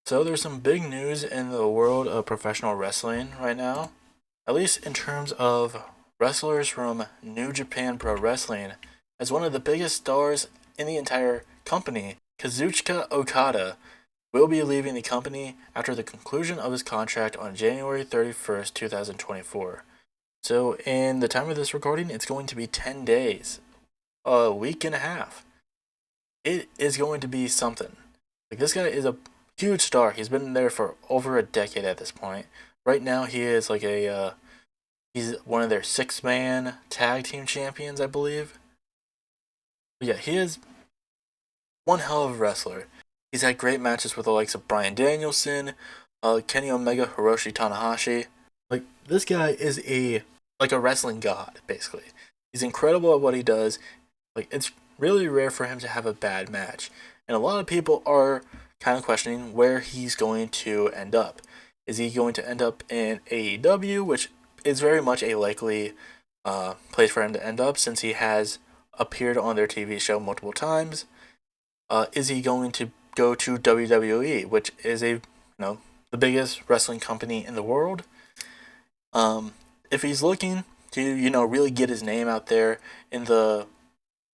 So there's some big news in the world of professional wrestling right now, at least in terms of wrestlers from New Japan Pro Wrestling. As one of the biggest stars in the entire company, Kazuchika Okada will be leaving the company after the conclusion of his contract on January 31st, 2024. So in the time of this recording, it's going to be 10 days, a week and a half. It is going to be something. Like, this guy is a huge star. He's been there for over a decade at this point. Right now, he is like he's one of their 6-man tag team champions, I believe. But yeah, he is one hell of a wrestler. He's had great matches with the likes of Bryan Danielson, Kenny Omega, Hiroshi Tanahashi. Like, this guy is a wrestling god, basically. He's incredible at what he does. Like, it's really rare for him to have a bad match. And a lot of people are kind of questioning where he's going to end up. Is he going to end up in AEW, which is very much a likely place for him to end up since he has appeared on their TV show multiple times? Is he going to go to WWE, which is the biggest wrestling company in the world? If he's looking to really get his name out there in the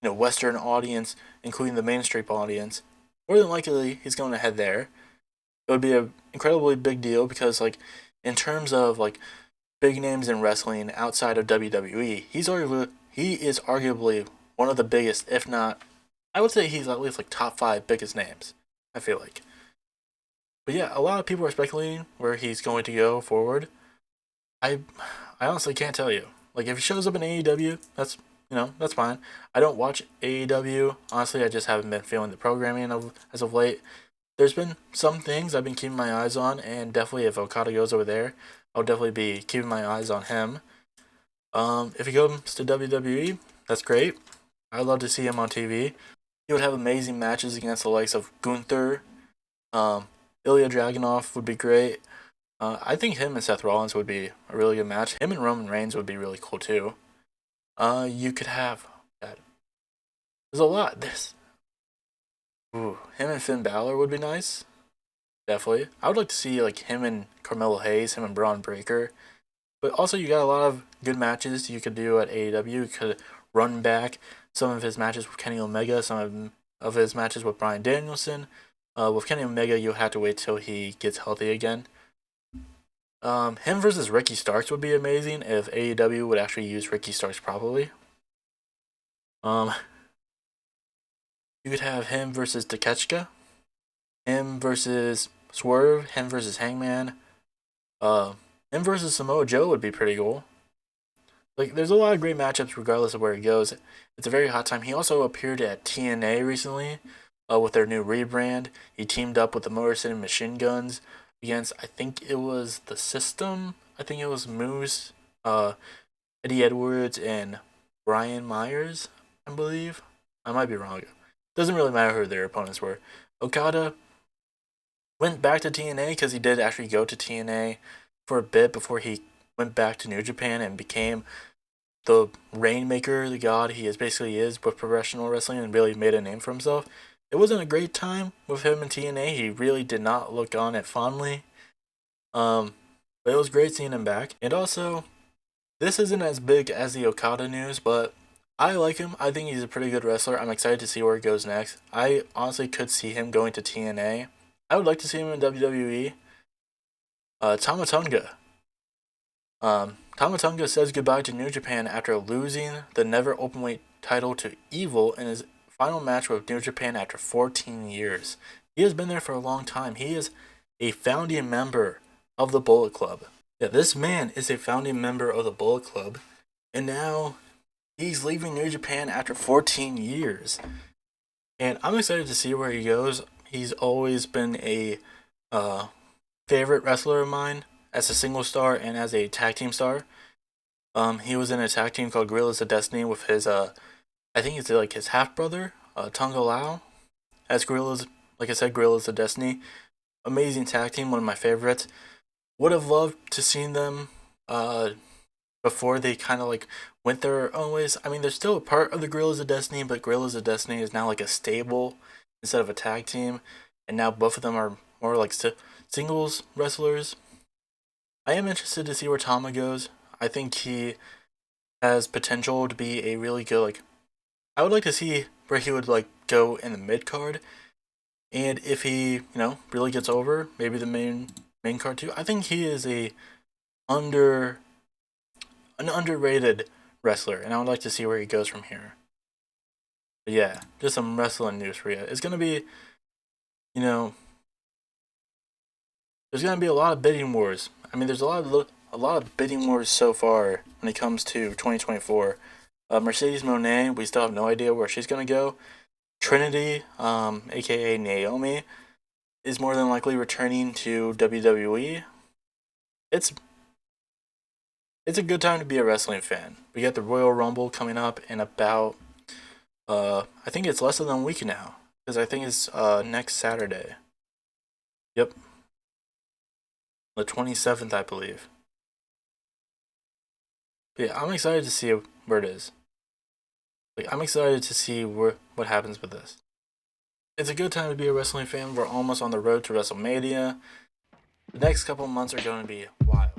Western audience, including the mainstream audience, more than likely he's going to head there. It would be an incredibly big deal because, like, in terms of like big names in wrestling outside of WWE, he is arguably one of the biggest, if not, I would say he's at least like top 5 biggest names. I feel like. But yeah, a lot of people are speculating where he's going to go forward. I I honestly can't tell you. Like, if he shows up in AEW, that's fine. I don't watch AEW. Honestly, I just haven't been feeling the programming as of late. There's been some things I've been keeping my eyes on, and definitely if Okada goes over there, I'll definitely be keeping my eyes on him. If he goes to WWE, that's great. I'd love to see him on TV. He would have amazing matches against the likes of Gunther. Ilya Dragunov would be great. I think him and Seth Rollins would be a really good match. Him and Roman Reigns would be really cool too. You could have God. There's a lot. Him and Finn Balor would be nice. Definitely. I would like to see like him and Carmelo Hayes, him and Braun Breaker. But also, you got a lot of good matches you could do at AEW. You could run back some of his matches with Kenny Omega, some of his matches with Bryan Danielson. With Kenny Omega, you'll have to wait till he gets healthy again. Him versus Ricky Starks would be amazing if AEW would actually use Ricky Starks properly. Um, you could have him versus Takeshita, him versus Swerve, him versus Hangman. Him versus Samoa Joe would be pretty cool. Like, there's a lot of great matchups regardless of where he goes. It's a very hot time. He also appeared at TNA recently with their new rebrand. He teamed up with the Motor City Machine Guns against, I think it was The System. I think it was Moose, Eddie Edwards, and Brian Myers, I believe. I might be wrong. Doesn't really matter who their opponents were. Okada went back to TNA because he did actually go to TNA for a bit before he went back to New Japan and became the Rainmaker, the god he basically is with professional wrestling, and really made a name for himself. It wasn't a great time with him in TNA. He really did not look on it fondly. But it was great seeing him back. And also, this isn't as big as the Okada news, but I like him. I think he's a pretty good wrestler. I'm excited to see where he goes next. I honestly could see him going to TNA. I would like to see him in WWE. Tama Tonga. Tama Tonga says goodbye to New Japan after losing the never openweight title to Evil in his final match with New Japan after 14 years. He has been there for a long time. He is a founding member of the Bullet Club. Yeah, this man is a founding member of the Bullet Club, and now he's leaving New Japan after 14 years. And I'm excited to see where he goes. He's always been a favorite wrestler of mine as a single star and as a tag team star. He was in a tag team called Gorillas of Destiny with his I think it's like his half brother, Tonga Lao, as Gorillas. Like I said, Gorillas of Destiny, amazing tag team, one of my favorites. Would have loved to seen them before they kind of like went their own ways. I mean, they're still a part of the Gorillas of Destiny, but Gorillas of Destiny is now like a stable instead of a tag team, and now both of them are more like singles wrestlers. I am interested to see where Tama goes. I think he has potential to be a really good, like, I would like to see where he would like go in the mid card, and if he really gets over, maybe the main card too. I think he is under an underrated wrestler, and I would like to see where he goes from here. But yeah, just some wrestling news for you. It's gonna be, you know, there's gonna be a lot of bidding wars. I mean, there's a lot of bidding wars so far when it comes to 2024. Mercedes Moné, we still have no idea where she's gonna go. Trinity, aka Naomi, is more than likely returning to WWE. It's a good time to be a wrestling fan. We got the Royal Rumble coming up in about I think it's less than a week now, because I think it's next Saturday. Yep, the 27th, I believe. But yeah, I'm excited to see where it is. Like, I'm excited to see what happens with this. It's a good time to be a wrestling fan. We're almost on the road to WrestleMania. The next couple months are going to be wild.